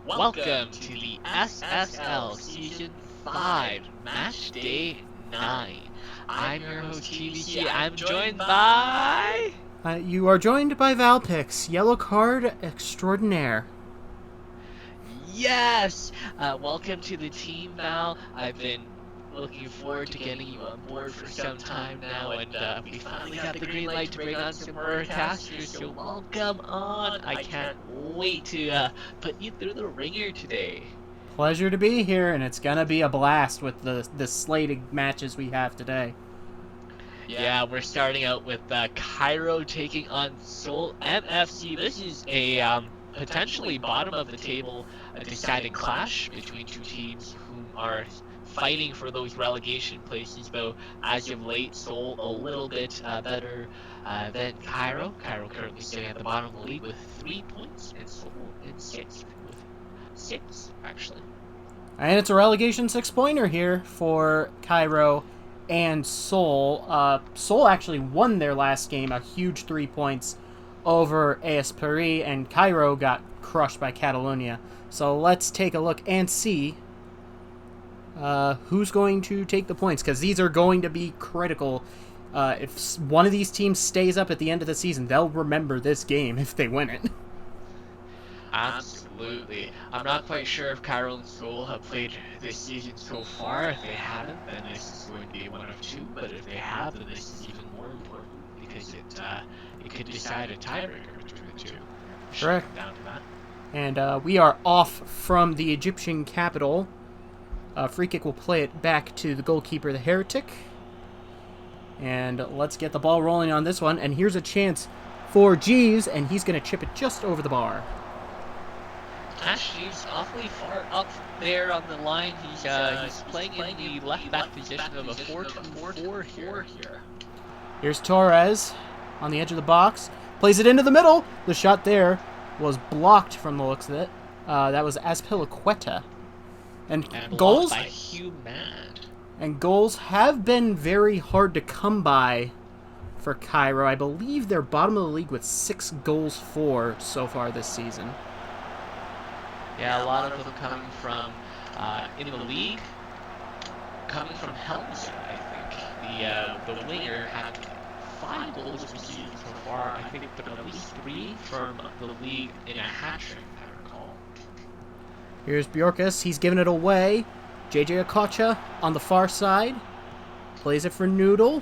Welcome to the SSL Season 5 Matchday 9. I'm your host TVC. I'm joined by... You are joined by Valpix, yellow card extraordinaire. Yes! Welcome to the team, Val. I've been looking forward to getting you on board for some time now, and we finally got the green light to bring on some more casters, so welcome on. I can't wait to put you through the ringer today. Pleasure to be here, and it's gonna be a blast with the slate of matches we have today. Yeah, we're starting out with Cairo taking on Seoul MFC. This is a potentially bottom of the table deciding clash between two teams who are fighting for those relegation places, though as of late Seoul a little bit better than Cairo. Cairo currently sitting at the bottom of the league with 3 points, and Seoul in 6th with 6 actually. And it's a relegation 6-pointer here for Cairo and Seoul. Seoul actually won their last game, a huge 3 points over AS Paris, and Cairo got crushed by Catalunya. So let's take a look and see who's going to take the points, because these are going to be critical. If one of these teams stays up at the end of the season, they'll remember this game if they win it. Absolutely. I'm not quite sure if Cairo and Seoul have played this season so far. If they haven't, then this is going to be one of two. But if they have, then this is even more important, because it could decide a tiebreaker between the two. Correct. Down to that. And we are off from the Egyptian capital. Free kick will play it back to the goalkeeper, the Heretic. And let's get the ball rolling on this one. And here's a chance for Jeeves, and he's going to chip it just over the bar. Jeeves awfully far up there on the line. He's playing in the left back position of a 4-2-4 here. Here's Torres on the edge of the box. Plays it into the middle. The shot there was blocked from the looks of it. That was Azpilicueta. And goals by Hugh Mad. And goals have been very hard to come by for Cairo. I believe they're bottom of the league with 6 goals for so far this season. Yeah, a lot of them coming from in the league, coming from Helmsley, I think. The winger had 5 goals this season so far, I think, but at least 3 from the league in a hat-trick, I recall. Here's Bjorkus. He's giving it away. JJ Okocha on the far side. Plays it for Noodle.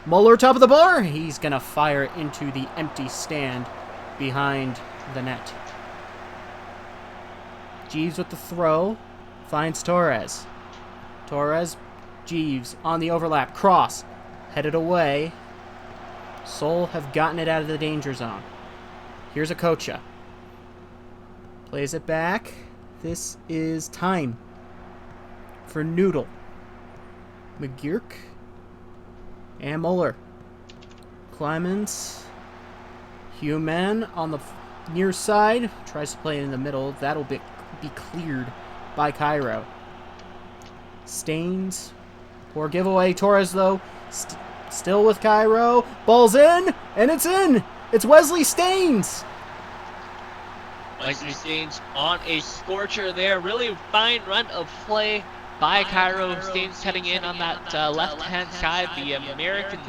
Muller top of the bar. He's going to fire it into the empty stand behind the net. Jeeves with the throw. Finds Torres. Torres, Jeeves on the overlap. Cross. Headed away. Seoul have gotten it out of the danger zone. Here's Okocha. Plays it back. This is time for Noodle. McGurk. And Muller. Clemens. Human on the near side. Tries to play it in the middle. That'll be cleared by Cairo. Staines. Poor giveaway. Torres, though, still with Cairo. Ball's in, and it's in. It's Wesley Staines. Wesley Staines on a scorcher there. Really fine run of play by Cairo. Staines heading in on that left-hand side. The American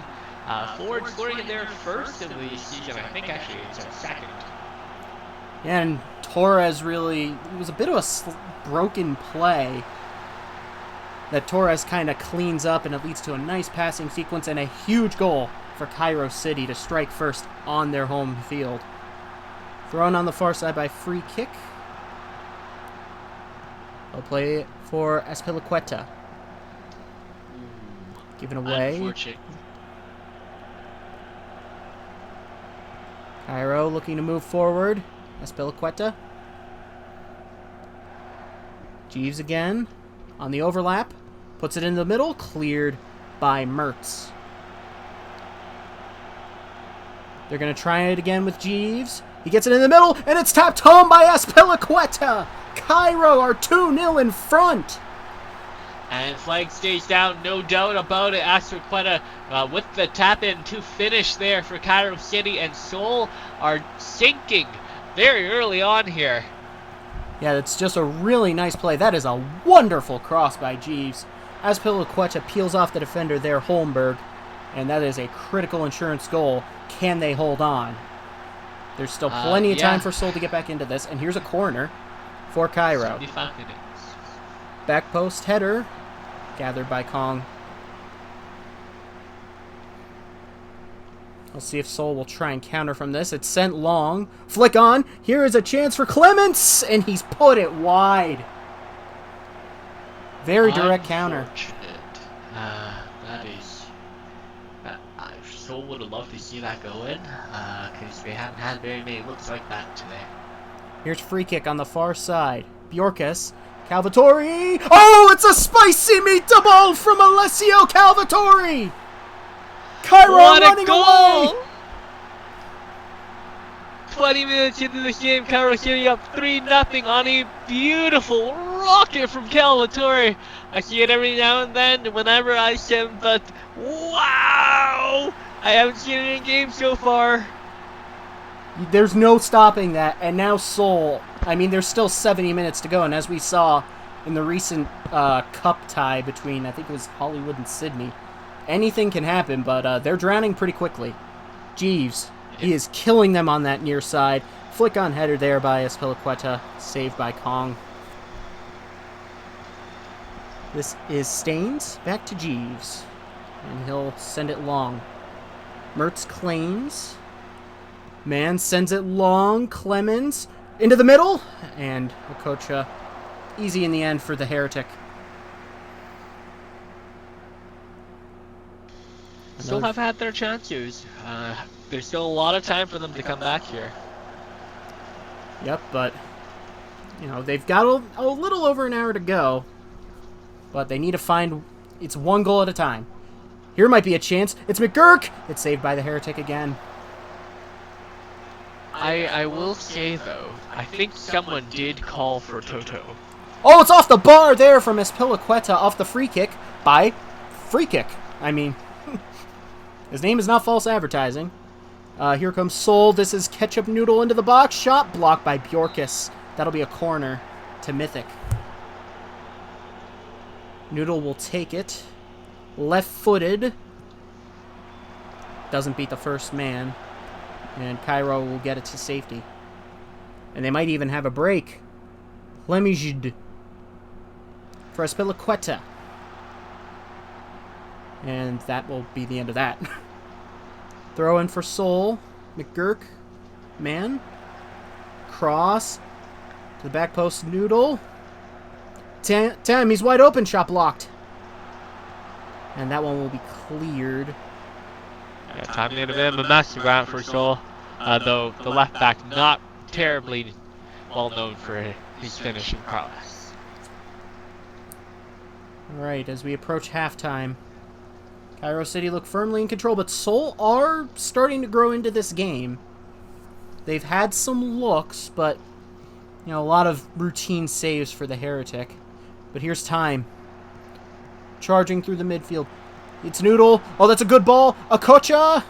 forward scoring in their first of the season. I think actually it's a second. And Torres really, it was a bit of a broken play that Torres kind of cleans up, and it leads to a nice passing sequence and a huge goal for Cairo City to strike first on their home field. Thrown on the far side by free kick. They'll play it for Azpilicueta. Given away. Cairo looking to move forward. Azpilicueta. Jeeves again on the overlap. Puts it in the middle. Cleared by Mertz. They're going to try it again with Jeeves. He gets it in the middle, and it's tapped home by Azpilicueta. Cairo are 2-0 in front. And flag stays down, no doubt about it. Azpilicueta with the tap-in to finish there for Cairo City, and Seoul are sinking very early on here. Yeah, that's just a really nice play. That is a wonderful cross by Jeeves. Azpilicueta peels off the defender there, Holmberg, and that is a critical insurance goal. Can they hold on? There's still plenty of time for Seoul to get back into this, and here's a corner for Cairo. 75 minutes. Back post header, gathered by Kong. We'll see if Seoul will try and counter from this. It's sent long. Flick on. Here is a chance for Clements, and he's put it wide. Very direct counter. That is... Seoul would have loved to see that go in, because they haven't had very many looks like that today. Here's free kick on the far side. Bjorkas. Calvatori. Oh, it's a spicy meatball from Alessio Calvatori. Cairo running away! 20 minutes into the game, Cairo getting up 3-0 on a beautiful rocket from Calvatori. I see it every now and then whenever I see him, but wow! I haven't seen it in game so far. There's no stopping that, and now Seoul, I mean, there's still 70 minutes to go, and as we saw in the recent cup tie between, I think it was Hollywood and Sydney, anything can happen, but they're drowning pretty quickly. Jeeves, he is killing them on that near side. Flick on header there by Azpilicueta, saved by Kong. This is Staines, back to Jeeves, and he'll send it long. Mertz claims. Man sends it long. Clemens into the middle, and Okocha easy in the end for the Heretic. Still have had their chances. There's still a lot of time for them to come back here. Yep, but you know they've got a little over an hour to go, but they need to find. It's one goal at a time. Here might be a chance. It's McGurk. It's saved by the Heretic again. I will say though, I think someone did call for Toto. Oh, it's off the bar there from Azpilicueta off the free kick by free kick. I mean. His name is not false advertising. Here comes Seoul. This is ketchup noodle into the box. Shot blocked by Bjorkas. That'll be a corner to Mythic. Noodle will take it. Left-footed. Doesn't beat the first man. And Cairo will get it to safety. And they might even have a break. Lemijid for Azpilicueta. And that will be the end of that. Throw in for Seoul. McGurk. Man. Cross. To the back post. Noodle. Tam, he's wide open. Shot blocked. And that one will be cleared. Yeah, time made a bit of a mess around for Seoul. Though the left back not terribly well known for his finishing prowess. Alright, as we approach halftime. Cairo City look firmly in control, but Seoul are starting to grow into this game. They've had some looks, but, you know, a lot of routine saves for the Heretic. But here's time. Charging through the midfield. It's Noodle. Oh, that's a good ball. Okocha!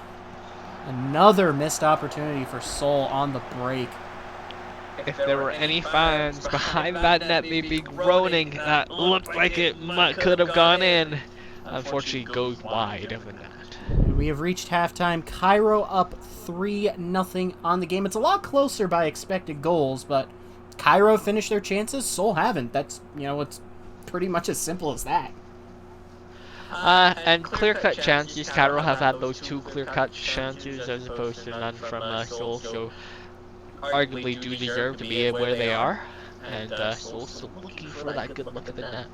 Another missed opportunity for Seoul on the break. If there were any fans behind that net, they'd be groaning. That looked like it could have gone in. Unfortunately, goes wide of the net. We have reached halftime. Cairo up 3-0 on the game. It's a lot closer by expected goals, but Cairo finished their chances. Seoul haven't. That's, you know, it's pretty much as simple as that. And clear-cut chances. Cairo have had those two clear-cut chances as opposed to none from Seoul, so arguably do deserve to be where they are. And Seoul still looking for that good look at the net.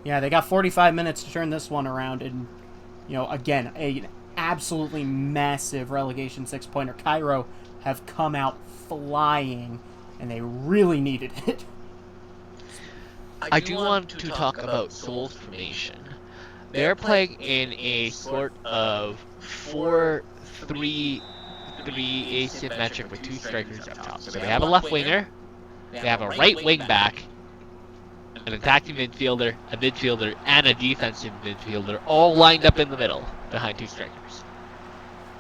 Yeah, they got 45 minutes to turn this one around, and, you know, again, an absolutely massive relegation 6-pointer. Cairo have come out flying, and they really needed it. I do want to talk about Seoul's formation. They're playing in a sort of 4-3-3 asymmetric with two strikers up top. So they have a left winger, they have a right wing back, an attacking midfielder, a midfielder, and a defensive midfielder, all lined up in the middle behind two strikers.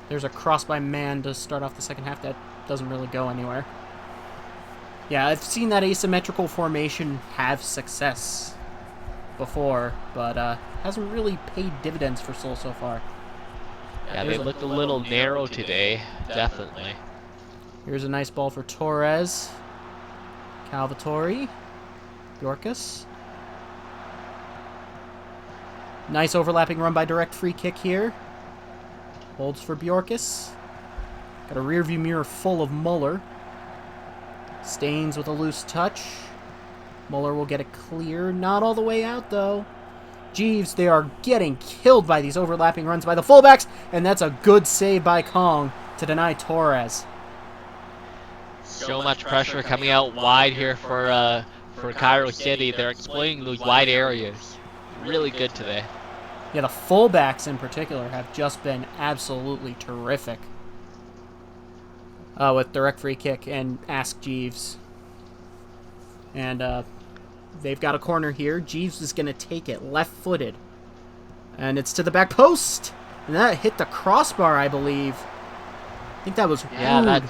There's a cross by Man to start off the second half that doesn't really go anywhere. Yeah, I've seen that asymmetrical formation have success before, but hasn't really paid dividends for Seoul so far. Yeah, they looked a little narrow today, definitely. Here's a nice ball for Torres. Calvatori. Bjorkus. Nice overlapping run by direct free kick here. Holds for Bjorkus. Got a rearview mirror full of Muller. Stains with a loose touch. Muller will get it clear. Not all the way out, though. Jeeves, they are getting killed by these overlapping runs by the fullbacks, and that's a good save by Kong to deny Torres. So much pressure coming out wide here for Cairo City. They're exploiting those wide areas. Really good today. Yeah, the fullbacks in particular have just been absolutely terrific. With direct free kick and Ask Jeeves. And they've got a corner here. Jeeves is going to take it left-footed. And it's to the back post. And that hit the crossbar, I believe. I think that was rude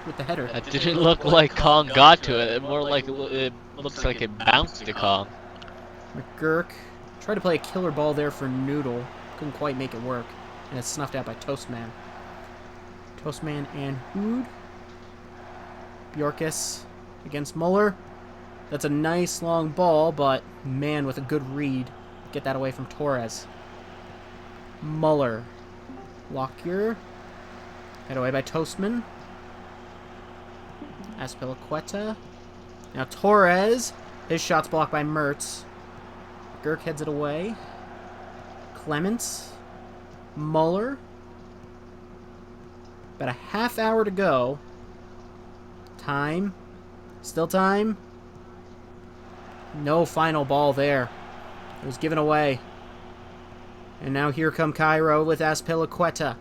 with the header. That didn't look like Kong got to it. More like it looks like it bounced to Kong. McGurk tried to play a killer ball there for Noodle. Couldn't quite make it work. And it's snuffed out by Toastman. Toastman and Hood. Bjorkus against Muller. That's a nice long ball, but man with a good read. Get that away from Torres. Muller. Lockyer. Head away by Toastman. Azpilicueta. Now Torres. His shot's blocked by Mertz. Gurk heads it away. Clements. Muller. About a half hour to go. Time. Still time. No final ball there. It was given away. And now here come Cairo with Azpilicueta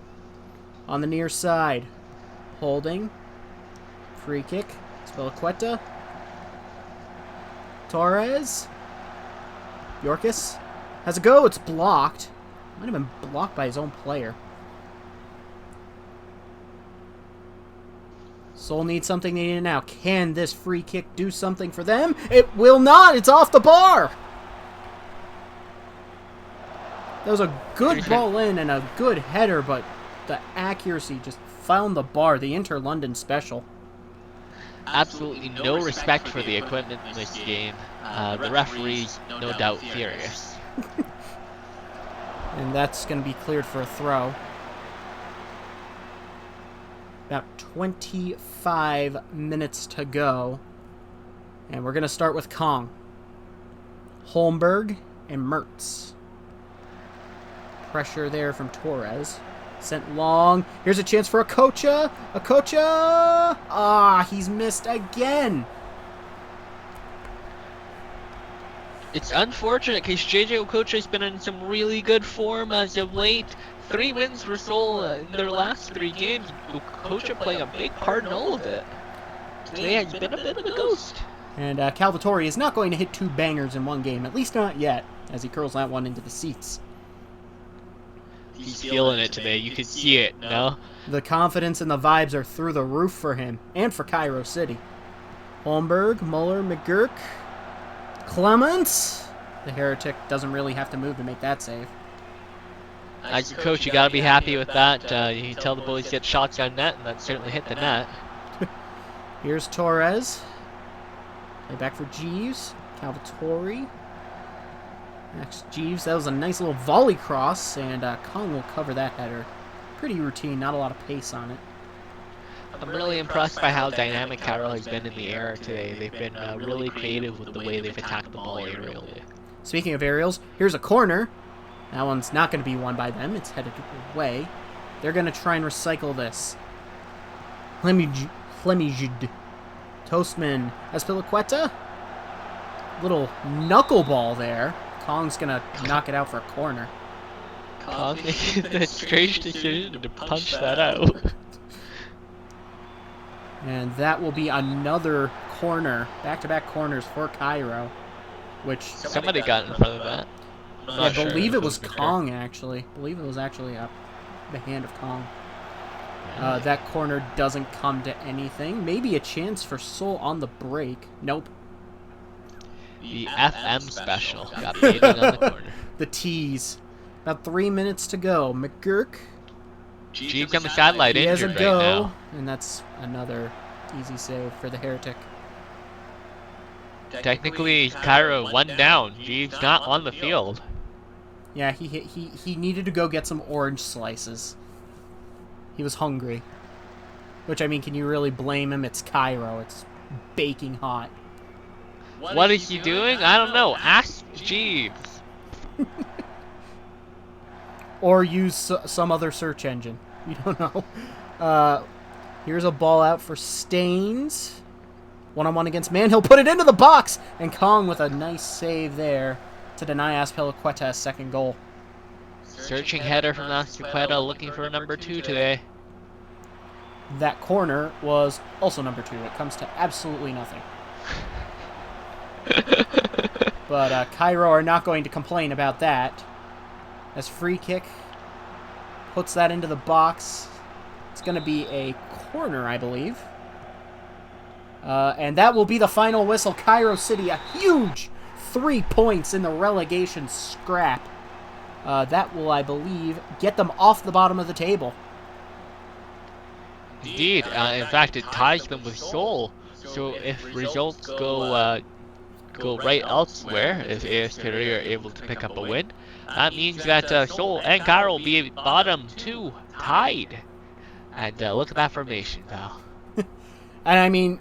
on the near side. Holding. Free kick. Azpilicueta. Torres. Bjorkus has a go. It's blocked. Might have been blocked by his own player. Seoul needs something they need now. Can this free kick do something for them? It will not. It's off the bar. That was a good ball in and a good header, but the accuracy just found the bar. The Inter-London special. Absolutely no respect for the equipment in this game. The referee's no doubt furious. And that's going to be cleared for a throw. About 25 minutes to go. And we're going to start with Kong. Holmberg and Mertz. Pressure there from Torres. Sent long. Here's a chance for Okocha. Okocha! Ah, he's missed again. It's unfortunate because JJ Okocha's been in some really good form as of late. 3 wins for Seoul in their last 3 games. Okocha playing a big part in all of it. Today he's been a bit of a ghost. And Calvatori is not going to hit 2 bangers in one game, at least not yet, as he curls that one into the seats. He's feeling it today. You can see it, no? The confidence and the vibes are through the roof for him, and for Cairo City. Holmberg, Muller, McGurk, Clements. The heretic doesn't really have to move to make that save. As a coach, you got to be happy with that. You tell the boys to get shots on net, and that certainly hit the net. Here's Torres. Play back for Jeeves. Calvatori. Next, Jeeves. That was a nice little volley cross, and Kong will cover that header. Pretty routine, not a lot of pace on it. I'm really impressed by how dynamic Cairo has been in the air today. They've been really creative with the way they've attacked the ball aerially. Speaking of aerials, here's a corner. That one's not going to be won by them. It's headed away. They're going to try and recycle this. Hlemijud. Toastman. Azpilicueta. Little knuckleball there. Kong's going to knock it out for a corner. Kong making the strange decision to punch that out. And that will be another corner. Back-to-back corners for Cairo. Which somebody got in front of that. I believe it was Kong, actually. I believe it was actually the hand of Kong. That corner doesn't come to anything. Maybe a chance for Seoul on the break. Nope. The FM special got waiting on the corner. The tease. About 3 minutes to go. McGurk. Jeeves on the sideline He has a injured go, right now. and that's another easy save for the Heretic. Technically, Cairo 1 down. Jeeves not on the field. Yeah, he needed to go get some orange slices. He was hungry. Which, I mean, can you really blame him? It's Cairo. It's baking hot. What is he doing? I don't know. Ask Jeeves. Or use some other search engine. You don't know. Here's a ball out for Staines. One-on-one against Man. He'll put it into the box! And Kong with a nice save there to deny Azpilicueta's second goal. Searching header from Azpilicueta, looking for a number 2 today. That corner was also number 2. It comes to absolutely nothing. But Cairo are not going to complain about that. As free kick puts that into the box. It's going to be a corner, I believe. And that will be the final whistle. Cairo City, a huge 3 points in the relegation scrap. That will, I believe, get them off the bottom of the table. Indeed. In fact, it ties them with Seoul. So if results go right elsewhere, if AS Korea are able to pick up a win, that means that Seoul and Cairo will be bottom 2 tied. And look at that formation, pal. And I mean,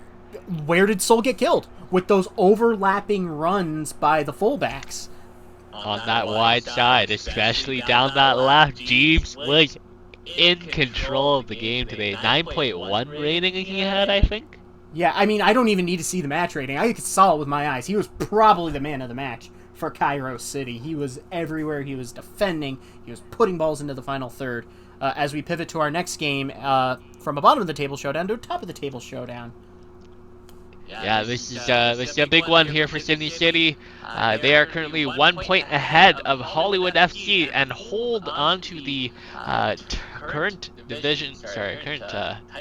where did Seoul get killed? With those overlapping runs by the fullbacks. On that wide side, especially down that left, Jeeves was in control of the game today. 9.1 rating he had, I think. Yeah, I mean, I don't even need to see the match rating. I saw it with my eyes. He was probably the man of the match for Cairo City. He was everywhere. He was defending. He was putting balls into the final third. As we pivot to our next game, from a bottom of the table showdown to a top of the table showdown. Yeah, this is a big one here for Sydney City. They are currently 1 point ahead of Hollywood FC and hold on to the current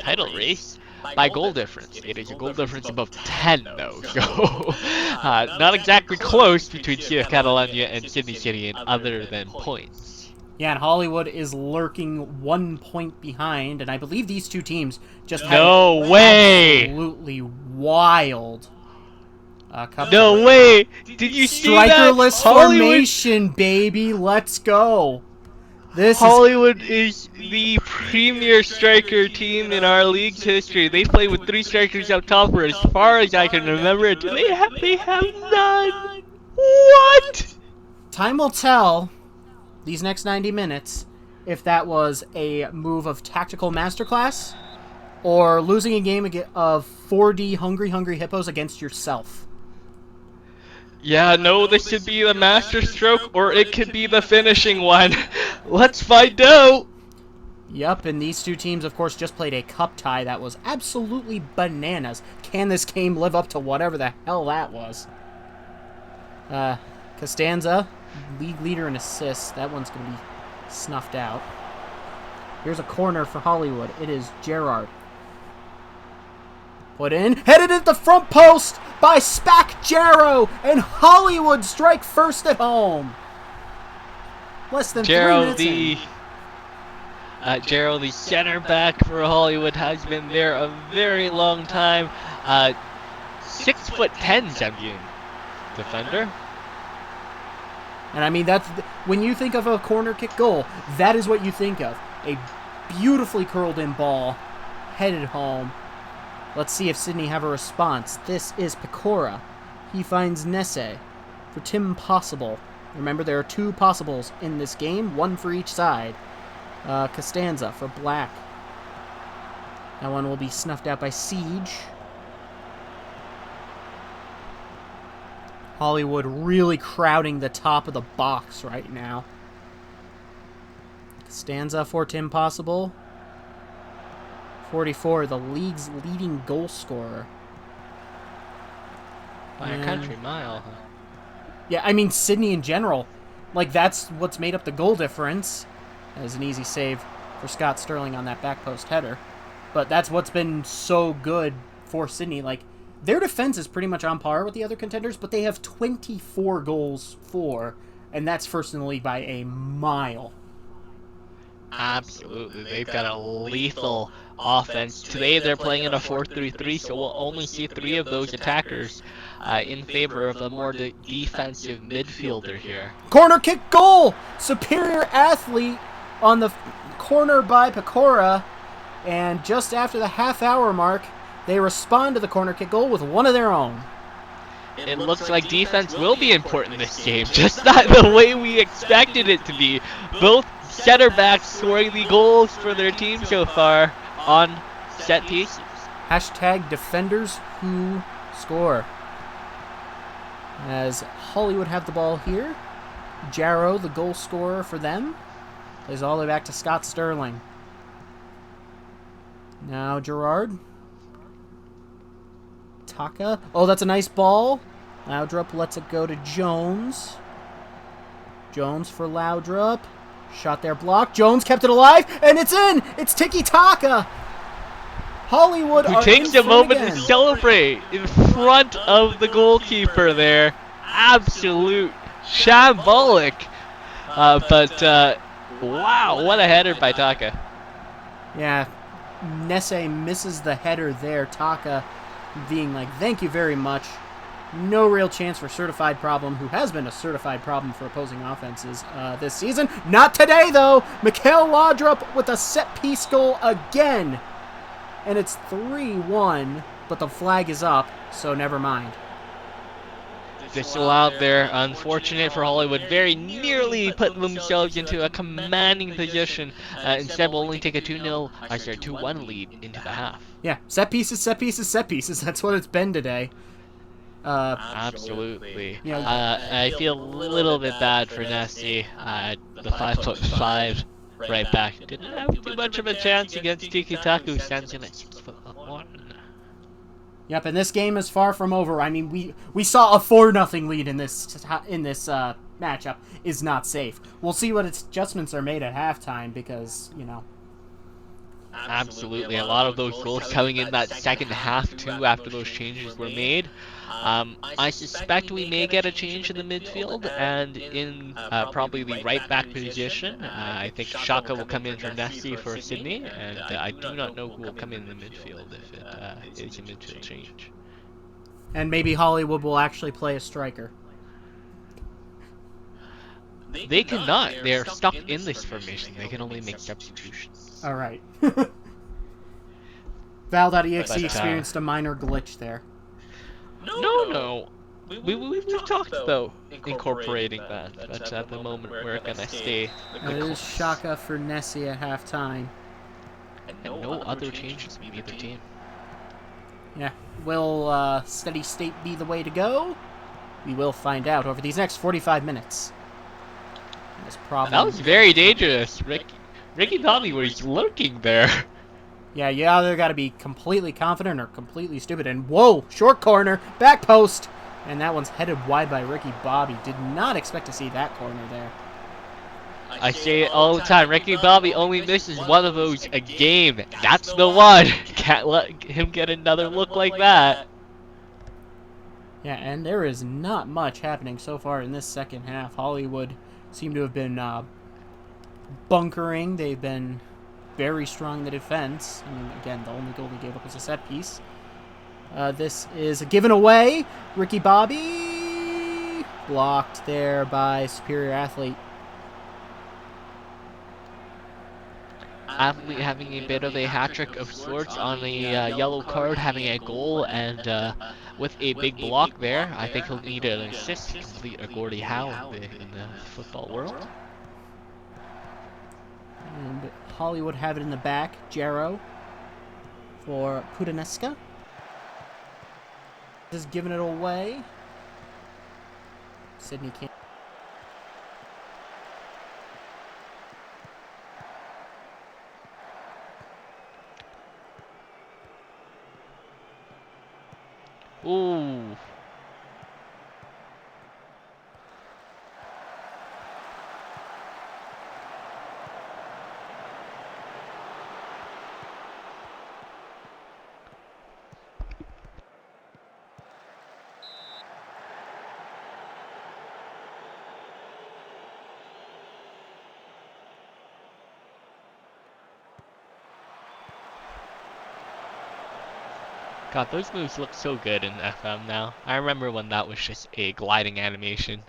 title race by goal difference. It is a goal difference above 10, though, so not exactly close between Catalunya and Sydney City in other than points. Yeah, and Hollywood is lurking 1 point behind, and I believe these two teams just had absolutely wild cup No way! Did you see that? Strikerless formation, baby. Let's go. Hollywood is the premier striker team in our league's history. They play with 3 strikers up top for as far as I can remember it. They have none. What? Time will tell these next 90 minutes if that was a move of tactical masterclass or losing a game of 4D hungry hippos against yourself. Yeah, no, this could be the master stroke or it could be the finishing one. Let's find out. Yep, and these two teams, of course, just played a cup tie that was absolutely bananas. Can this game live up to whatever the hell that was? Costanza, league leader in assists. That one's going to be snuffed out. Here's a corner for Hollywood. It is Gerard. Put in. Headed at the front post by Spack Jarrow. And Hollywood strike first at home. Less than 3 minutes in. Jarrow, the center back for Hollywood, has been there a very long time. 6'10" Zambian defender. And I mean, that's when you think of a corner kick goal, that is what you think of. A beautifully curled in ball, headed home. Let's see if Sydney have a response. This is Pecora. He finds Nesse for Tim Possible. Remember, there are 2 possibles in this game, 1 for each side. Costanza for Black. That one will be snuffed out by Siege. Hollywood really crowding the top of the box right now. Costanza for Tim Possible. 44, the league's leading goal scorer. By a country mile, huh? Yeah, I mean, Sydney in general. Like, that's what's made up the goal difference. That is an easy save for Scott Sterling on that back post header. But that's what's been so good for Sydney. Like, their defense is pretty much on par with the other contenders, but they have 24 goals for, and that's first in the league by a mile. Absolutely. They've got a lethal offense. Today they're playing in a 4-3-3, so we'll only see 3 of those attackers in favor of a more defensive midfielder here. Corner kick goal! Superior Athlete on the corner by Pecora. And just after the half-hour mark, they respond to the corner kick goal with one of their own. It looks like defense will be important this game, just not the way we expected it to be. Both center backs scoring the goals for their team so far on set pieces. Hashtag defenders who score. As Hollywood have the ball here, Jarrow, the goal scorer for them, plays all the way back to Scott Sterling. Now Gerard. Taka. Oh, that's a nice ball. Laudrup lets it go to Jones. Jones for Laudrup. Shot there blocked. Jones kept it alive, and it's in! It's Tiki Taka! Hollywood who takes a moment to celebrate in front of the goalkeeper there. Absolute shambolic. Wow, what a header by Taka. Yeah, Nesse misses the header there. Taka being like, thank you very much. No real chance for Certified Problem, who has been a certified problem for opposing offenses this season. Not today, though. Mikhail Laudrup with a set-piece goal again. And it's 3-1, but the flag is up, so never mind. Disallowed there. Unfortunate for Hollywood. Very nearly put themselves into a commanding position. Instead, will only take a 2-1 lead into the half. Yeah, set pieces, set pieces, set pieces. That's what it's been today. Absolutely. I feel a little bit bad for Nessie. The 5'5" right back didn't have too much of a chance against Tiki Taka, who stands in at 6'1". Yep, and this game is far from over. I mean, we saw a 4-0 lead in this matchup. Is not safe. We'll see what adjustments are made at halftime because, you know. Absolutely. A lot of those goals coming in that second half, too, after those changes were made. I suspect we may get a change in the midfield and in probably the right back position. I think Shaka will come in for Nessie for Sydney, and I do not know who will come in the midfield if it is a midfield change. And maybe Hollywood will actually play a striker. They cannot. They're stuck in this formation. They can only make substitutions. All right. Val.exe experienced a minor glitch there. No. We've talked about incorporating that, but at the moment we're gonna stay. It is Shaka for Nessie at halftime. And no other changes from either team. Yeah. Will steady state be the way to go? We will find out over these next 45 minutes. That was very dangerous. Ricky Bobby was lurking there. Yeah, you either got to be completely confident or completely stupid. And whoa, short corner, back post. And that one's headed wide by Ricky Bobby. Did not expect to see that corner there. I say it all the time. Ricky Bobby only misses one of those a game. That's the one. Can't let him get another look like that. Yeah, and there is not much happening so far in this second half. Hollywood seem to have been bunkering. They've been very strong in the defense. I mean, again, the only goal they gave up was a set piece. This is a given away. Ricky Bobby blocked there by Superior Athlete. Athlete having a bit of a hat-trick of sorts on a yellow card, having a goal, and with a big block there. I think he'll need an assist to complete a Gordie Howe in the football world. And Hollywood have it in the back. Jarrow for Pudaneska. Just giving it away. Sydney can't. Ooh. God, those moves look so good in FM now. I remember when that was just a gliding animation.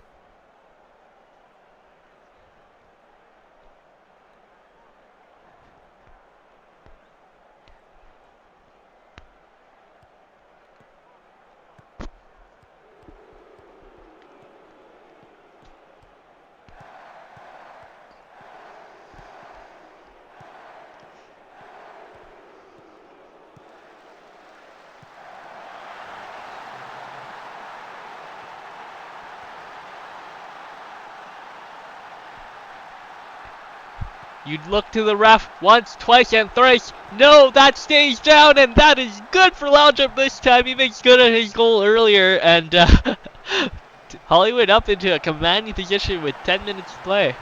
You'd look to the ref once, twice, and thrice. No, that stays down, and that is good for Lounge-Up this time. He makes good on his goal earlier, and Hollywood up into a commanding position with 10 minutes to play.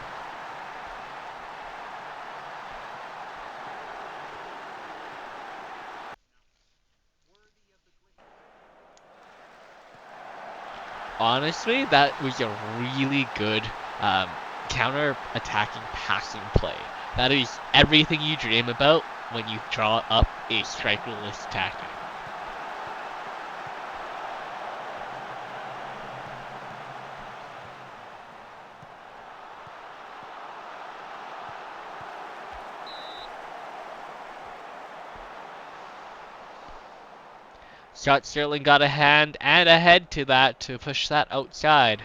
Honestly, that was a really good counter-attacking passing play. That is everything you dream about when you draw up a strikerless tactic. Scott Sterling got a hand and a head to that to push that outside.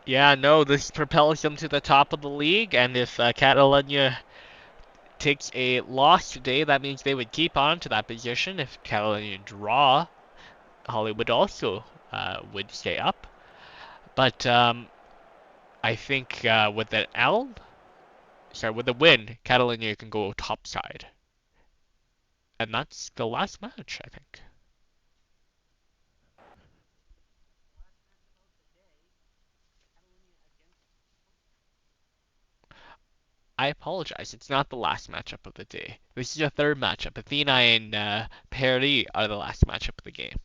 Yeah, no, this propels them to the top of the league, and if Catalunya takes a loss today, that means they would keep on to that position. If Catalunya draw, Hollywood also would stay up. But I think with with a win, Catalunya can go top side. And that's the last match, I think. I apologize, it's not the last matchup of the day. This is a third matchup. Athênai and Paris are the last matchup of the game.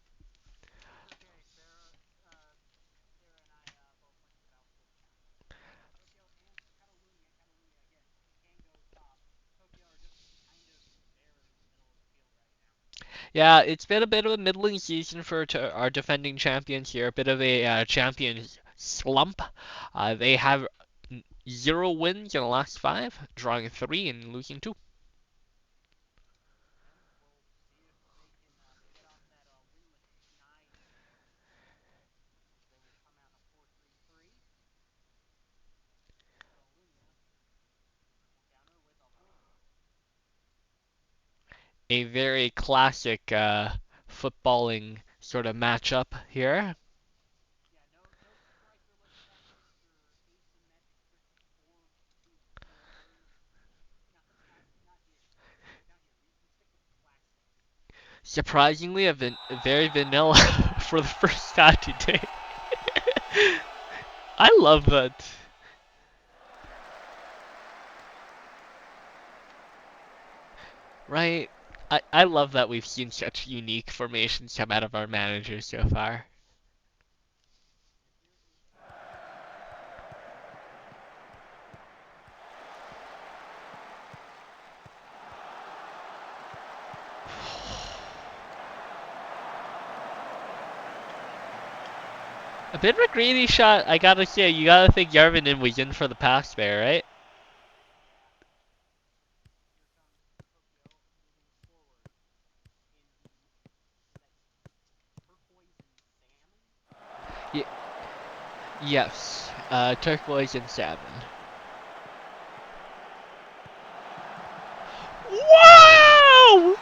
Yeah, it's been a bit of a middling season for our defending champions here. A bit of a champions slump. They have 0 wins in the last 5, drawing 3 and losing 2. A very classic footballing sort of matchup here. Surprisingly, very vanilla for the first time today. I love that. Right? I love that we've seen such unique formations come out of our managers so far. A bit of a greedy shot, I gotta say. You gotta think Yarvinen was in for the pass there, right? Yes, turquoise and salmon. Wow!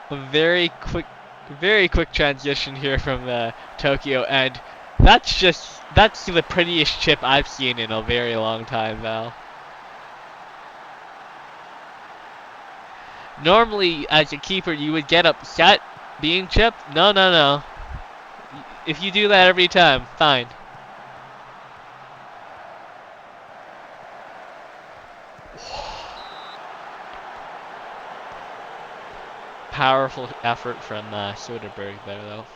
A very quick transition here from Tokyo, and that's the prettiest chip I've seen in a very long time, Val. Normally, as a keeper, you would get upset being chipped. No, no, no. If you do that every time, fine. Powerful effort from Soderbergh there, though.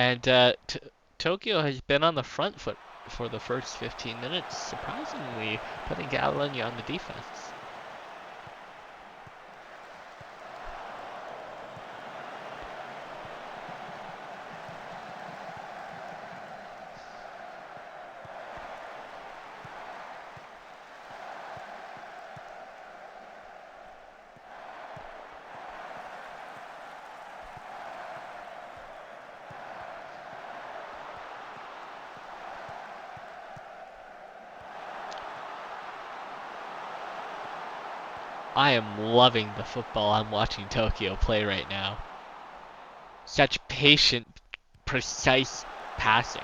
And Tokyo has been on the front foot for the first 15 minutes, surprisingly putting Catalunya on the defense. I am loving the football I'm watching Tokyo play right now. Such patient, precise passing.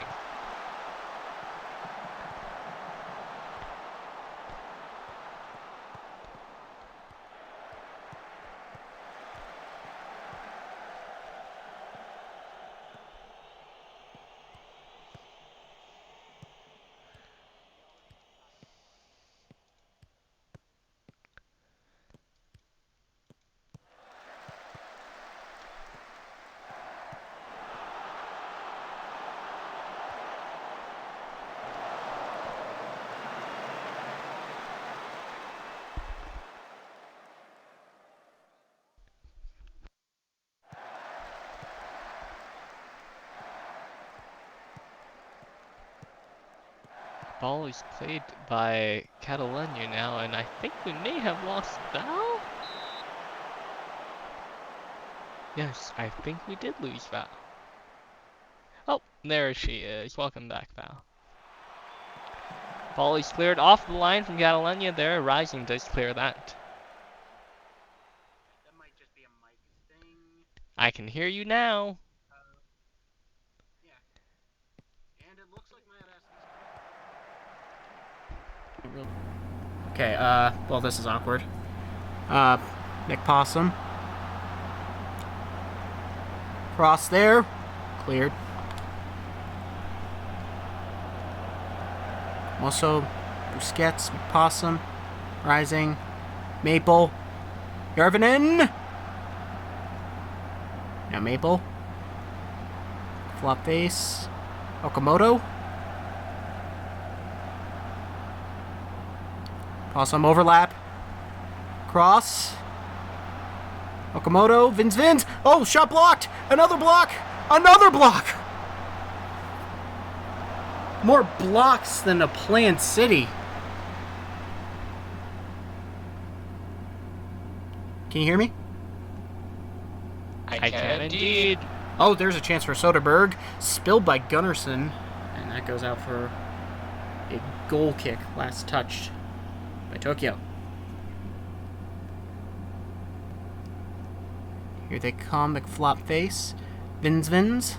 Ball is played by Catalunya now, and I think we may have lost Val? Yes, I think we did lose Val. Oh, there she is. Welcome back, Val. Ball is cleared off the line from Catalunya there. Rising does clear that. That might just be a mic thing. I can hear you now. Yeah. And it looks like Okay, well, this is awkward. Nick Possum. Cross there. Cleared. Also, Busquets, Possum, Rising, Maple, Yarvinen. Now Maple. Flop face. Okamoto. Possum overlap. Cross. Okamoto. Vins. Oh, shot blocked. Another block. Another block. More blocks than a planned city. Can you hear me? I can indeed. Oh, there's a chance for Soderbergh. Spilled by Gunnarsson. And that goes out for a goal kick. Last touched by Tokyo. Here they come, McFlop face. Vins.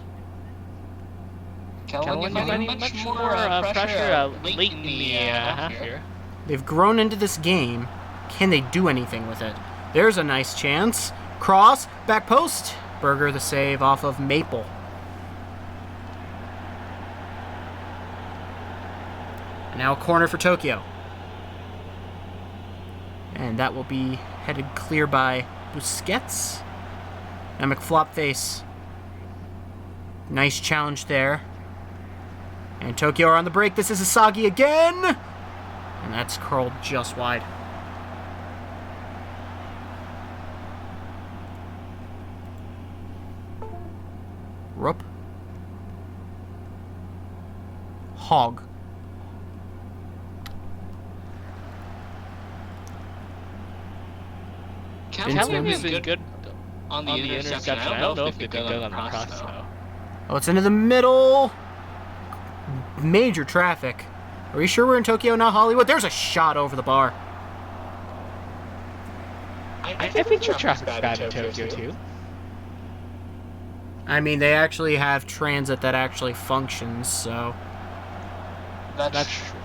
Catalunya finding much more pressure late in the half here. They've grown into this game. Can they do anything with it? There's a nice chance. Cross, back post. Berger the save off of Maple. And now a corner for Tokyo. And that will be headed clear by Busquets. Now McFlopface. Nice challenge there. And Tokyo are on the break. This is Asagi again. And that's curled just wide. Rupp. Hog. Catalunya's been good on the interception. I don't know if they've been good on the cross, though. Oh, it's into the middle. Major traffic. Are we sure we're in Tokyo, not Hollywood? There's a shot over the bar. I think the traffic's bad in Tokyo, too. I mean, they actually have transit that actually functions, so... That's true.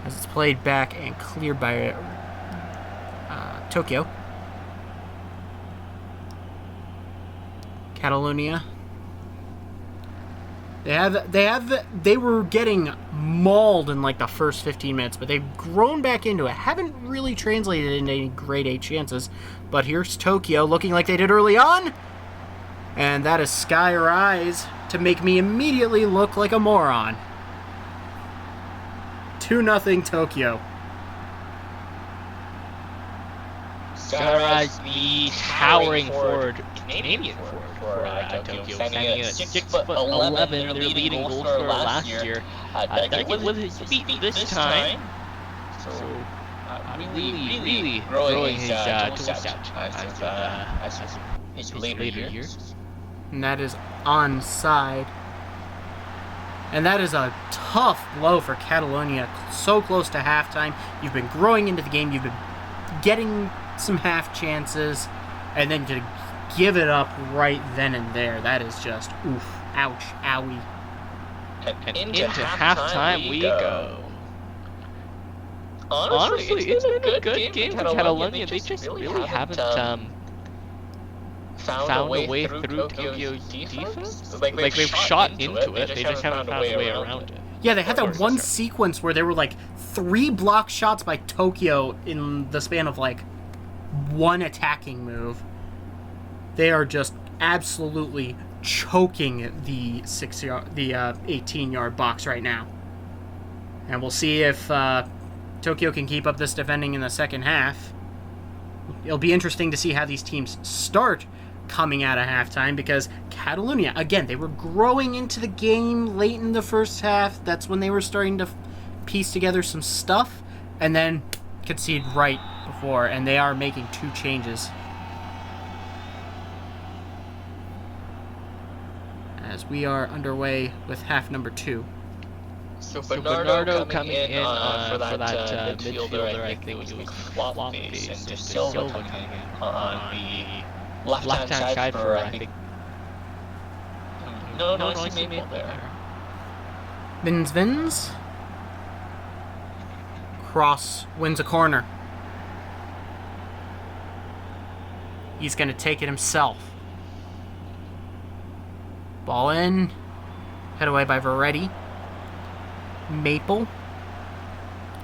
As it's played back and cleared by Tokyo. Catalunya. They were getting mauled in like the first 15 minutes, but they've grown back into it. Haven't really translated into any grade A chances. But here's Tokyo looking like they did early on. And that is Sky Rise to make me immediately look like a moron. 2-0 Tokyo. Skyrise, the towering forward, Canadian forward for Tokyo, standing at 6'11", their leading goal scorer last year. That with his feet this time. So, really growing his tool set as his later years. And that is onside. And that is a tough blow for Catalunya. So close to halftime. You've been growing into the game. You've been getting some half chances. And then to give it up right then and there, that is just, oof, ouch, owie. And into halftime we go. Honestly, it's been a good game for Catalunya. They just really haven't found a way through Tokyo's defense. Like they've shot into it, they just haven't found a way around it. Yeah, they had that one sequence where there were like 3 block shots by Tokyo in the span of like one attacking move. They are just absolutely choking the 18-yard box right now. And we'll see if Tokyo can keep up this defending in the second half. It'll be interesting to see how these teams start coming out of halftime, because Catalunya, again, they were growing into the game late in the first half. That's when they were starting to piece together some stuff, and then concede right before, and they are making 2 changes. As we are underway with half number 2. So Bernardo coming in for that midfielder, I think it was Flopface, and De Silva coming in on the left-hand side for, I think... No, I see Maple there. Vins. Cross wins a corner. He's going to take it himself. Ball in. Head away by Veretti. Maple.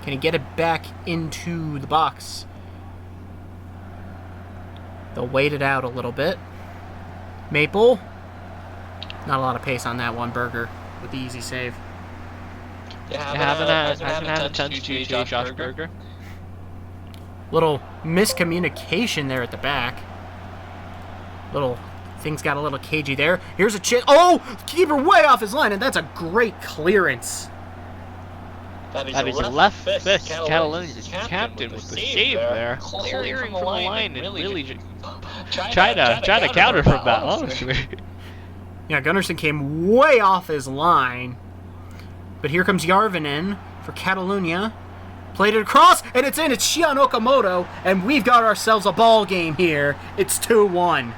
Can he get it back into the box? They'll wait it out a little bit. Maple. Not a lot of pace on that one. Berger with the easy save. Haven't had a touch to Josh Berger. Little miscommunication there at the back. Things got a little cagey there. Here's a chip. Oh! Keeper way off his line, and that's a great clearance. That is a left fist. Catalunya's captain with the save there. Clearing from the line and really trying to counter from that, honestly. Yeah, Gunnarsson came way off his line. But here comes Järvinen for Catalunya. Played it across, and it's in. It's Shion Okamoto, and we've got ourselves a ball game here. It's 2-1.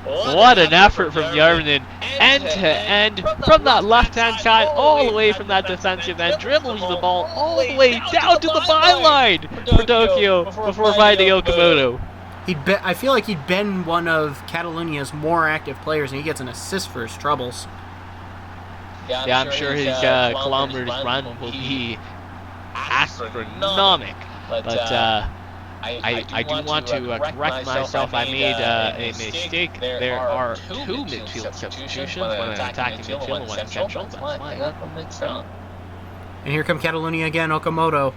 What an effort from Järvinen, end to end, from that left-hand side, all the way from that defensive end, dribbling the ball all the way down to the byline for Tokyo before finding Okamoto. I feel like he'd been one of Catalunya's more active players, and he gets an assist for his troubles. Yeah, I'm sure his kilometers run will be astronomical. But I do want to correct myself. I made a mistake. There are 2 midfield substitutions, one an attacking midfield and one central. That's why I got them mixed up. And here come Catalunya again, Okamoto.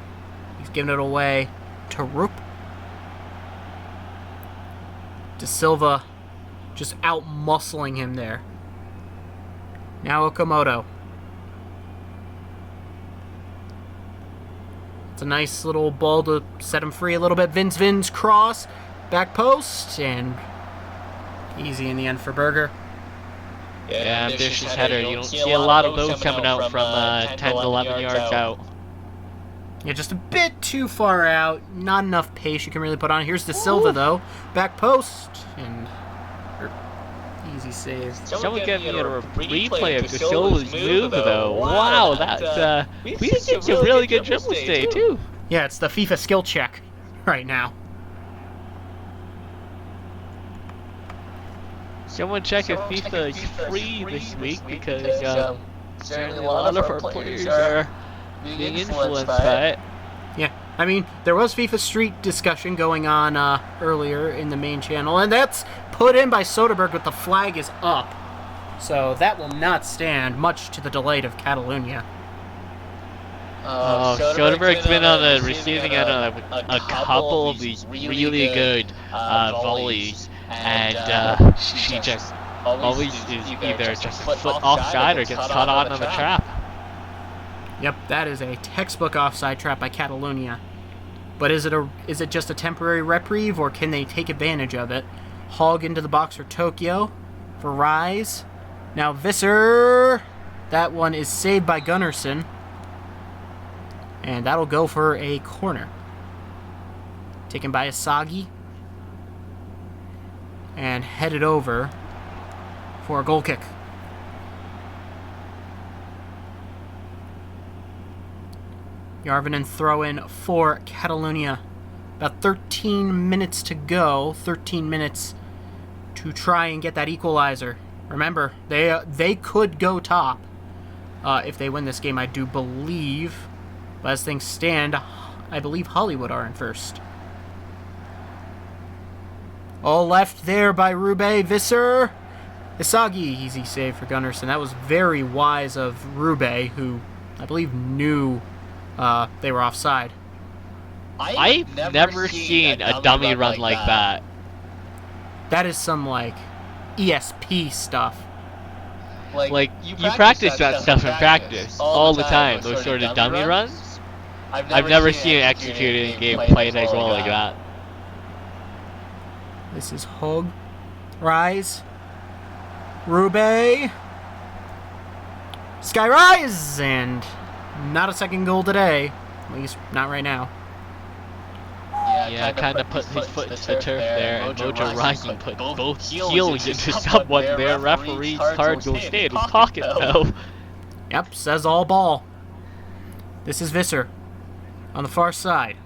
He's giving it away to Roop. De Silva just out-muscling him there. Now Okamoto. It's a nice little ball to set him free a little bit. Vin's cross. Back post. And easy in the end for Berger. Yeah, ambitious header. You don't see a lot of those coming out from 10 to 11 yards out. Yeah, just a bit too far out. Not enough pace you can really put on. Here's De Silva, though. Back post. And easy save. Someone get me a replay of De Silva's move, though. Wow, that's... we've seen some really good dribbles today, too. Yeah, it's the FIFA skill check right now. Someone check if FIFA is free this week, because certainly a lot of our players are being influenced by it. Yeah, I mean, there was FIFA Street discussion going on earlier in the main channel, and that's put in by Soderbergh, but the flag is up. So that will not stand, much to the delight of Catalunya. Soderbergh's been on the receiving end of a couple of these really good volleys, and she just always is either just a foot offside or gets caught on the trap. Yep, that is a textbook offside trap by Catalunya. But is it just a temporary reprieve, or can they take advantage of it? Hog into the box for Tokyo, for Rise. Now Visser, that one is saved by Gunnarsson. And that'll go for a corner. Taken by Asagi. And headed over for a goal kick. Järvinen throw in for Catalunya. About 13 minutes to go. 13 minutes to try and get that equalizer. Remember, they could go top if they win this game, I do believe. But as things stand, I believe Hollywood are in first. All left there by Rube. Visser. Isagi, easy save for Gunnarsson. That was very wise of Rube, who I believe knew they were offside. I've never seen a dummy run like that. That is some, like, ESP stuff. Like, you practice that stuff in practice all the time, those sort of dummy runs. I've never seen it executed in game played as well like that. This is Hog. Rise. Rube. Sky Rise! And not a second goal today. At least not right now. Yeah, kind of put his foot into the turf there, and Mojo Rising put both heels into someone there. Referee's card will stay in his pocket, though. Yep, says all ball. This is Visser on the far side.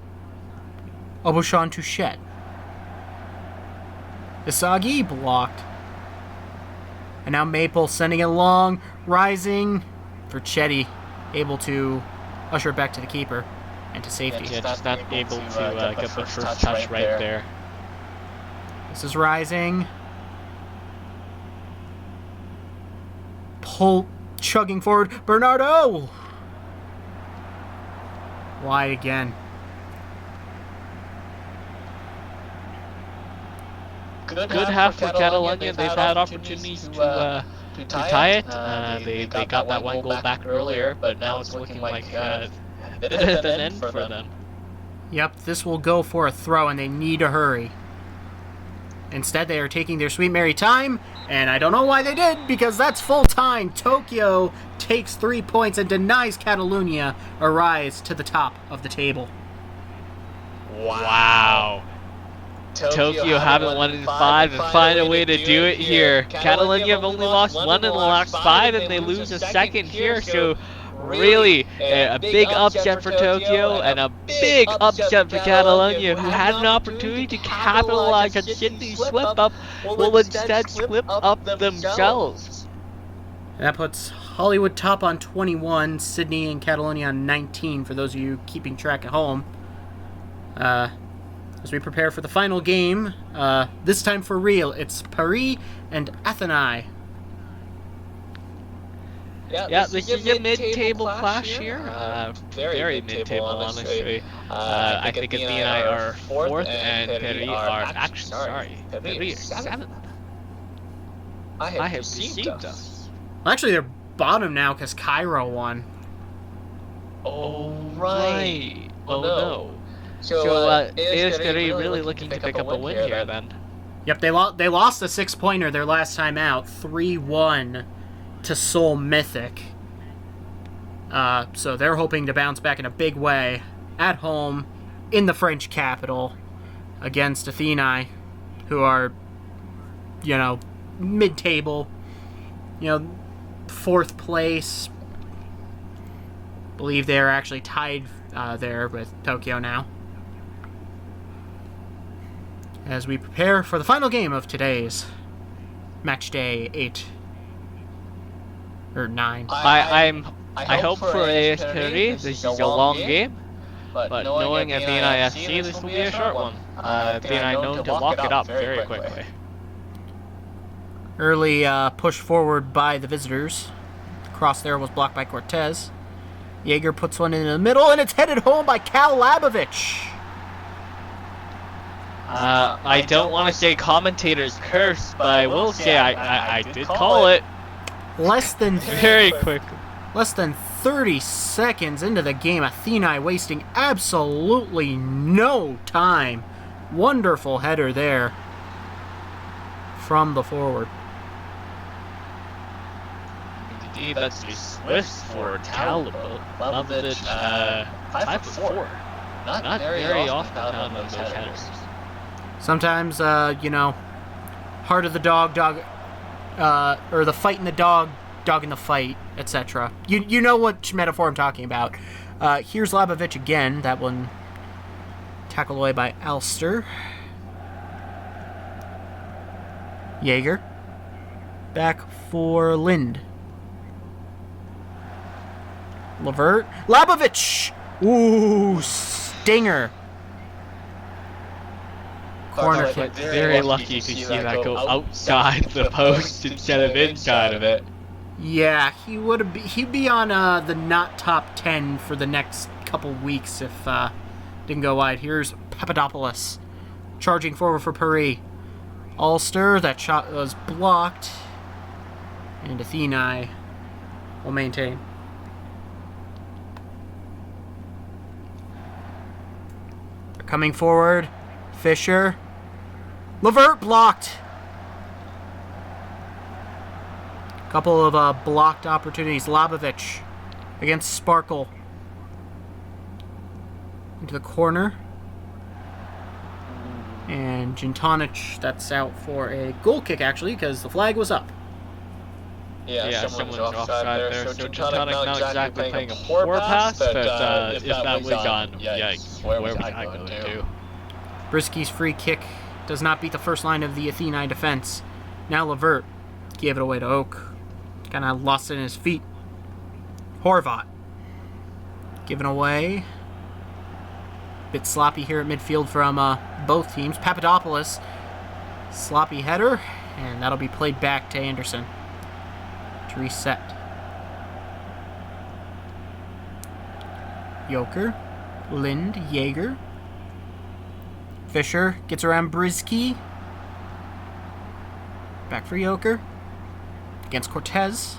Oboshan Touchette. Isagi blocked. And now Maple sending it long. Rising for Chetty. Able to usher it back to the keeper and to safety. Yeah, just not able to get the first touch right there. This is Rising. Pull, chugging forward. Bernardo! Wide again. Good half for Catalunya. They've had opportunities to tie it. They got that one goal back earlier, but now it's looking like a bit of an end for them. Yep, this will go for a throw, and they need to hurry. Instead, they are taking their sweet merry time, and I don't know why they did, because that's full time. Tokyo takes 3 points and denies Catalunya a rise to the top of the table. Wow. Tokyo haven't won in 5 and find a way to do it here. Catalunya have only lost 1 in the last 5, and they lose a second here, so really a big upset for Tokyo and a big upset for Catalunya, who had an opportunity to capitalize on Sydney's slip-up, will instead slip up themselves. That puts Hollywood top on 21, Sydney and Catalonia on 19, for those of you keeping track at home. As we prepare for the final game, this time for real, it's Paris and Athênai. Yeah, this is a mid-table clash here. Very mid-table, honestly. I think Athênai are 4th and Paris are actually, sorry, Paris are 7th. I have received us. Well, actually, they're bottom now because Cairo won. Oh, right. Oh, no. So, is Paris really looking to pick up a win here, then? Yep, they lost a 6-pointer their last time out, 3-1 to Seoul Mythic. So they're hoping to bounce back in a big way at home in the French capital against Athênai, who are, mid-table, 4th place. Believe they're actually tied there with Tokyo now. As we prepare for the final game of today's Matchday 8 or 9. I hope for AS Paris this is a long game, but knowing Athênai F.C. this will be a short one. Athênai known to lock it up very quickly. Early push forward by the visitors. Cross there was blocked by Cortez. Jaeger puts one in the middle, and it's headed home by Kalabovich. I don't want to say commentators curse, but I will say I did call it. Very quickly. Less than 30 seconds into the game, Athênai wasting absolutely no time. Wonderful header there from the forward. Indeed, that's a Swiss for Talbot. Love it. 5'4". Not very often on those headers. Sometimes, heart of the dog, or the fight in the dog in the fight, etc. You know what metaphor I'm talking about. Here's Labovich again. That one tackled away by Alster. Jaeger. Back for Lind. Levert. Labovich! Ooh, stinger. Corner kick. Very lucky to see that go outside the post instead of inside of it. Yeah, he'd be on the not top 10 for the next couple weeks if didn't go wide. Here's Papadopoulos charging forward for Paris. Ulster, that shot was blocked, and Athênai will maintain. They're coming forward. Fisher. Levert blocked. Couple of blocked opportunities. Labovich against Sparkle. Into the corner. And Gintonic, that's out for a goal kick, actually, because the flag was up. Yeah, someone's offside there. So Gintonic not exactly playing a poor pass, but if that was on, yikes, where was I going to? Brisky's free kick does not beat the first line of the Athênai defense. Now Levert gave it away to Oak. Kind of lost it in his feet. Horvat. Given away. Bit sloppy here at midfield from both teams. Papadopoulos. Sloppy header. And that'll be played back to Anderson to reset. Joker. Lind. Jaeger. Fisher gets around Brisky. Back for Joker. Against Cortez.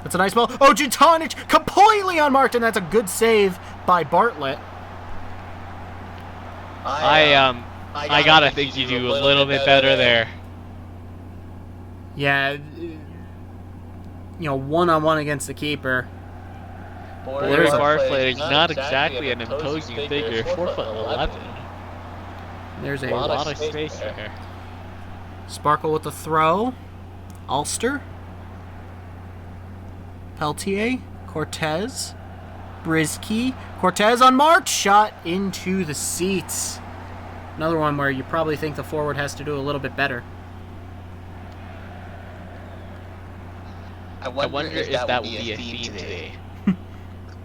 That's a nice ball. Oh, Gintonic completely unmarked, and that's a good save by Bartlett. I gotta think you do a little bit better there. Yeah, one-on-one against the keeper. Larry Bartlett is not exactly an imposing figure. 4'11". There's a lot of space there. Sparkle with the throw. Ulster. Peltier, Cortez, Brizkey, Cortez on march, shot into the seats. Another one where you probably think the forward has to do a little bit better. I wonder if that will be a theme today.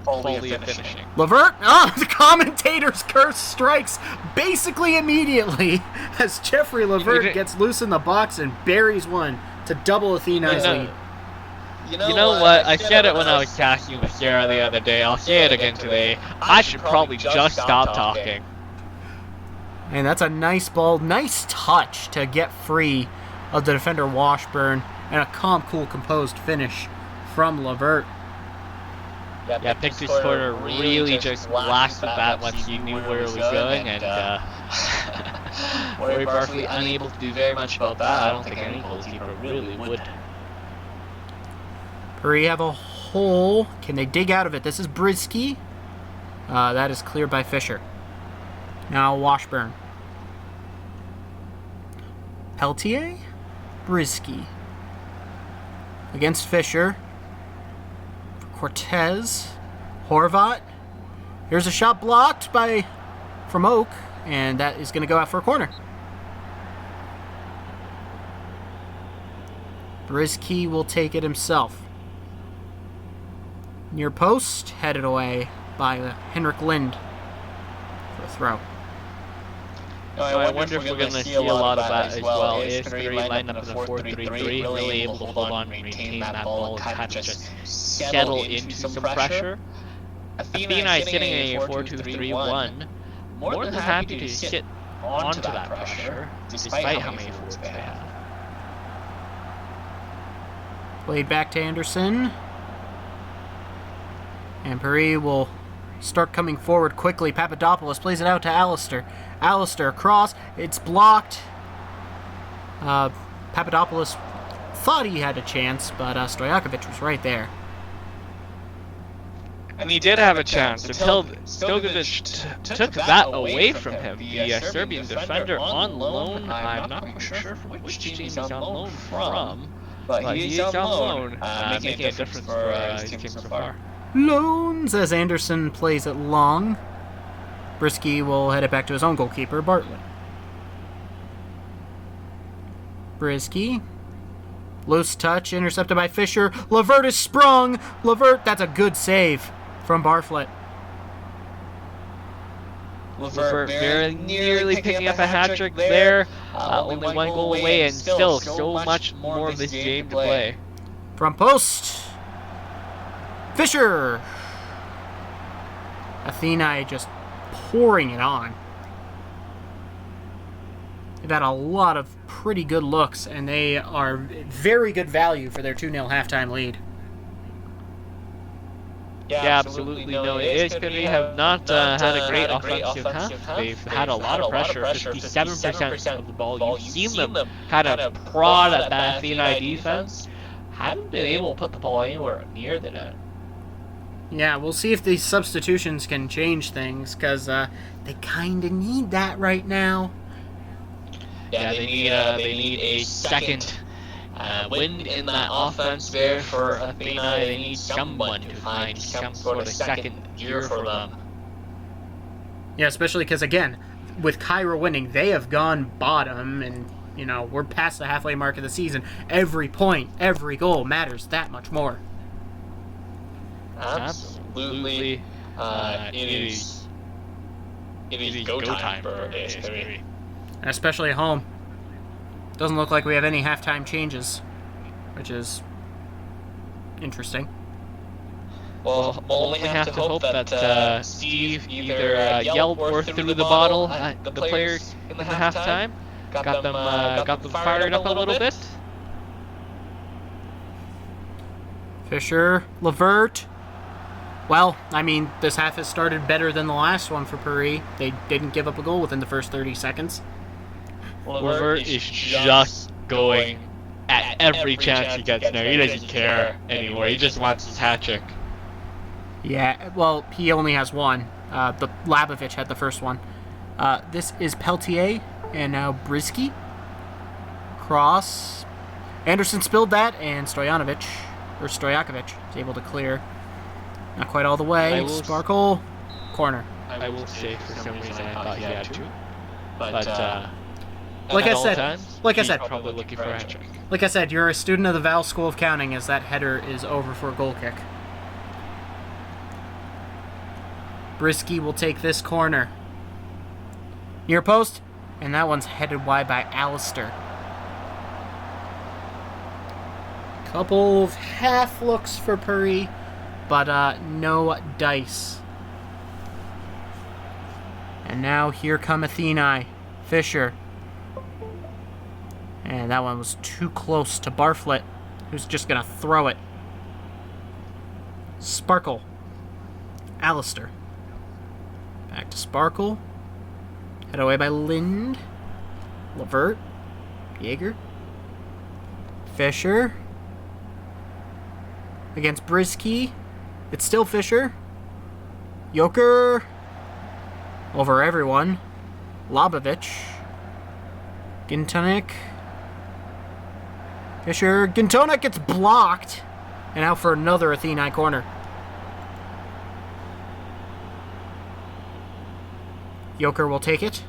Foley of finishing. Levert, the commentator's curse strikes basically immediately as Jeffrey Levert gets loose in the box and buries one to double Athênai's lead. You know what? I said it when I was casting with Sarah the other day. I'll say it again today. I should probably just stop talking. And that's a nice ball, nice touch to get free of the defender Washburn, and a calm, cool, composed finish from Levert. Yeah, Pixie's corner really just lasted that once he knew where it was going, and Rory Barkley unable to do very much about that. I don't think any goalkeeper really would. Paris have a hole. Can they dig out of it? This is Brizkey. That is cleared by Fisher. Now Washburn. Peltier. Brizkey. Against Fisher. Cortez. Horvat. Here's a shot blocked from Oak, and that is going to go out for a corner. Brizkey will take it himself. Near post, headed away by Henrik Lind for a throw. I wonder if we're going to see a lot of that as well. Is Curry lined up in a 4-3-3, really able to hold on, maintain that ball, and kind of just settle into some pressure? Athênai sitting in a 4-2-3-1, more than happy to sit onto that pressure, despite how many forwards they have. Played back to Anderson. And Paris will start coming forward quickly. Papadopoulos plays it out to Alistair. Alistair across. It's blocked. Papadopoulos thought he had a chance, but Stojakovic was right there. And he did have a chance until Stojakovic took that away from him. The Serbian defender on loan. I'm not sure from which team he's on loan from, but he's on loan, making a difference for his team so far. Loans as Anderson plays it long. Brizkey will head it back to his own goalkeeper, Bartlett. Brizkey. Loose touch, intercepted by Fisher. Levert is sprung. Levert, that's a good save from Bartlett. Levert very nearly picking up a hat-trick there. Only one goal away and still so much more of this game to play. From post. Fisher! Athênai just pouring it on. They've had a lot of pretty good looks, and they are very good value for their 2-0 halftime lead. Yeah, absolutely. No, AHPD have not had a great offensive half. They've had a lot of pressure, 57% of the ball. You've seen them kind of prod at that Athênai defense. Haven't been able to put the ball anywhere near the net. Yeah, we'll see if these substitutions can change things, because they kind of need that right now. Yeah, they need a second wind in that offense there for Athênai. They need someone to find some sort of second gear for them. Yeah, especially because, again, with Cairo winning, they have gone bottom, and, you know, we're past the halfway mark of the season. Every point, every goal matters that much more. Absolutely. It is go time for AS3. Especially at home. Doesn't look like we have any halftime changes, which is interesting. Well, we'll only have to hope that Steve either yelled or threw the bottle at the players in the halftime, got them fired up a little bit. Fisher, Levert. Well, I mean, this half has started better than the last one for Paris. They didn't give up a goal within the first 30 seconds. Levert is just going at every chance he gets now. He doesn't care anymore. He just wants his hat trick. Yeah, well, he only has one. The Labovic had the first one. This is Peltier, and now Brizkey. Cross. Anderson spilled that, and Stojanovic or Stojakovic is able to clear. Not quite all the way. Sparkle, corner. I will say for some reason I thought he had 2. But like I said, he's probably looking for a hat trick. Like I said, you're a student of the Val School of Counting as that header is over for a goal kick. Brisky will take this corner. Near post, and that one's headed wide by Alistair. Couple of half looks for Paris, but no dice. And now here come Athênai. Fisher. And that one was too close to Barflett, who's just going to throw it. Sparkle. Alistair. Back to Sparkle. Head away by Lind. Levert. Jaeger. Fisher. Against Brisky. It's still Fisher. Joker. Over everyone. Lobovic. Gintonek. Fisher. Gintonek gets blocked. And out for another Athênai corner. Joker will take it.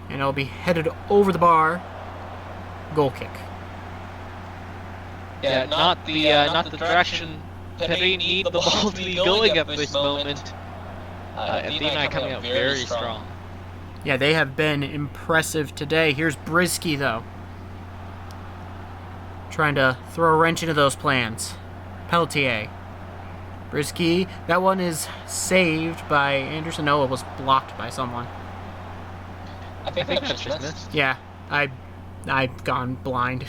And it'll be headed over the bar. Goal kick. Yeah, not the direction Paris need the ball to be going at this moment. Athênai coming out very strong. Yeah, they have been impressive today. Here's Brisky, though. Trying to throw a wrench into those plans. Pelletier. Brisky. That one is saved by Anderson. No, it was blocked by someone. I think that's just missed. Yeah, I've gone blind.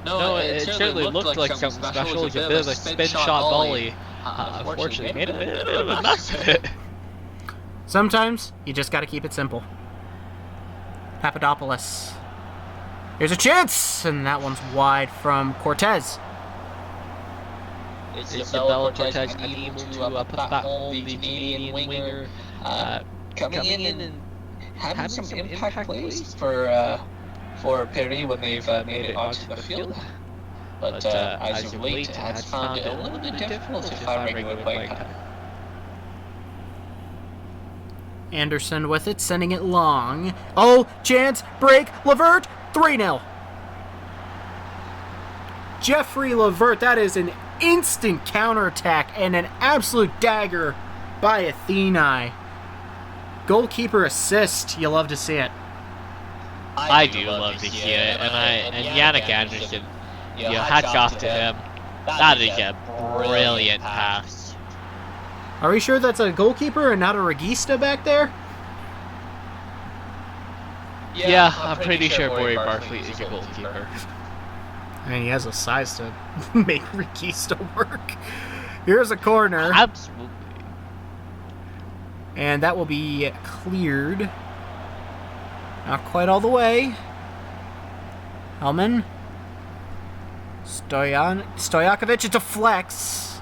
No, it certainly looked like something special. It was a bit of a spin shot volley. Unfortunately, made a bit of a mess of it. Sometimes you just got to keep it simple. Papadopoulos. Here's a chance, and that one's wide from Cortez. It's Isabella Cortez unable to put that home. The Canadian winger coming in and having some impact plays for Paris when they've made it onto the field. But as of late, has found it a little bit difficult to find regular playing time. Anderson with it, sending it long. Oh, chance, break, Levert, 3-0. Jeffrey Levert, that is an instant counterattack and an absolute dagger by Athênai. Goalkeeper assist, you love to see it. I do love to see it, and Yannick Anderson, hats off to him. That is a brilliant pass. Are we sure that's a goalkeeper and not a regista back there? Yeah, I'm pretty sure Bory Barfleet is a goalkeeper. I mean, he has a size to make regista work. Here's a corner. Absolutely. And that will be cleared. Not quite all the way. Hellman. Stojakovic, it's a flex.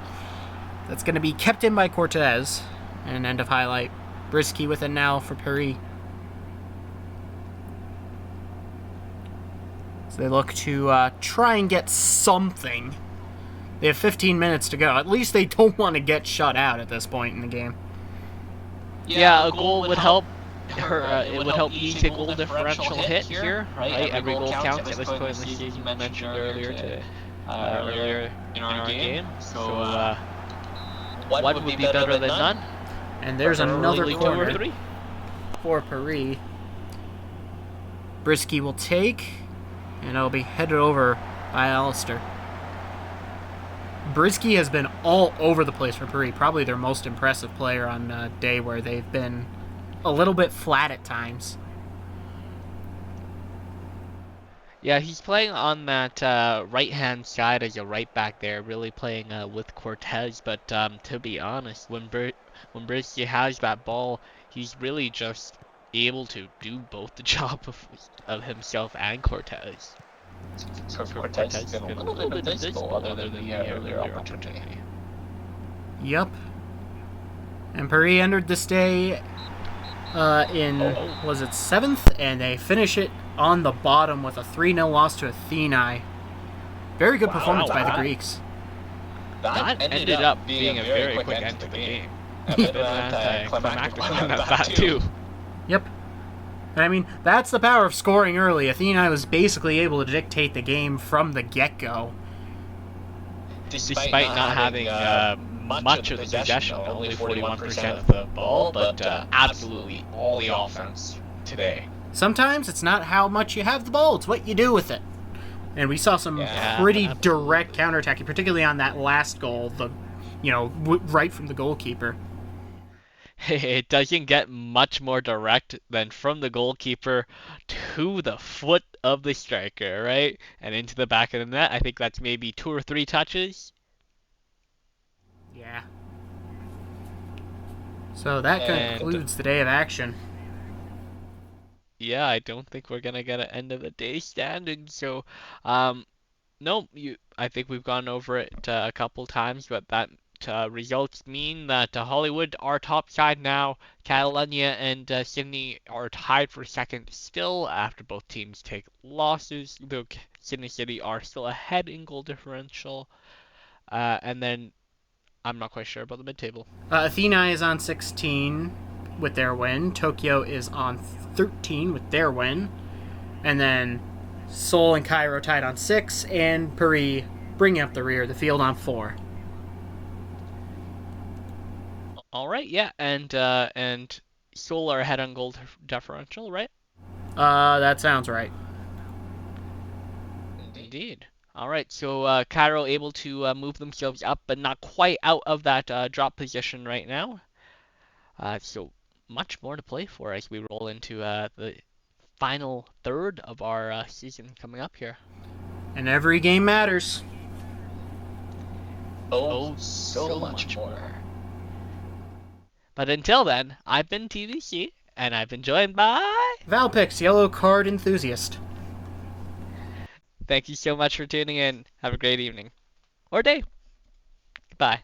That's going to be kept in by Cortez. And end of highlight. Brisky with it now for Paris. So they look to try and get something. They have 15 minutes to go. At least they don't want to get shut out at this point in the game. Yeah, a goal would help. It would help ease the goal differential hit here, right? Every goal counts at this point in the season. Mentioned earlier in our game. So one would be better than none. And there's another corner for Paris. Brisky will take, and it'll be headed over by Alistair. Brisky has been all over the place for Paris. Probably their most impressive player on a day where they've been a little bit flat at times. Yeah, he's playing on that right-hand side as a right back there, really playing with Cortez. But to be honest, when Brisky has that ball, he's really just able to do both the job of himself and Cortez. So Cortez has been a little bit invisible other than the earlier opportunity. Yep. And Paris entered this day was it 7th? And they finish it on the bottom with a 3-0 loss to Athênai. Very good performance by the wow. Greeks. That ended up being a very quick end to the game. A bit of an anticlimactic one at that, too. Yep. And I mean, that's the power of scoring early. Athênai was basically able to dictate the game from the get-go. Despite not having much of the possession, only 41% of the ball, but absolutely all the offense today. Sometimes it's not how much you have the ball, it's what you do with it. And we saw some pretty direct counterattacking, particularly on that last goal, right from the goalkeeper. It doesn't get much more direct than from the goalkeeper to the foot of the striker, right? And into the back of the net. I think that's maybe 2 or 3 touches. Yeah. So that concludes the day of action. Yeah, I don't think we're gonna get an end of the day standing. So, no, I think we've gone over it a couple times, but that results mean that Hollywood are top side now. Catalunya and Sydney are tied for second still after both teams take losses. Though Sydney City are still ahead in goal differential. And then I'm not quite sure about the mid-table. Athênai is on 16 with their win. Tokyo is on 13 with their win. And then Seoul and Cairo tied on 6, and Paris bringing up the rear, the field on 4. All right, yeah, and Seoul are ahead on goal differential, right? That sounds right. Indeed. All right, so Cairo able to move themselves up, but not quite out of that drop position right now. So much more to play for as we roll into the final third of our season coming up here. And every game matters. Oh, so much more. But until then, I've been TDC, and I've been joined by Valpix, yellow card enthusiast. Thank you so much for tuning in. Have a great evening. Or day. Goodbye.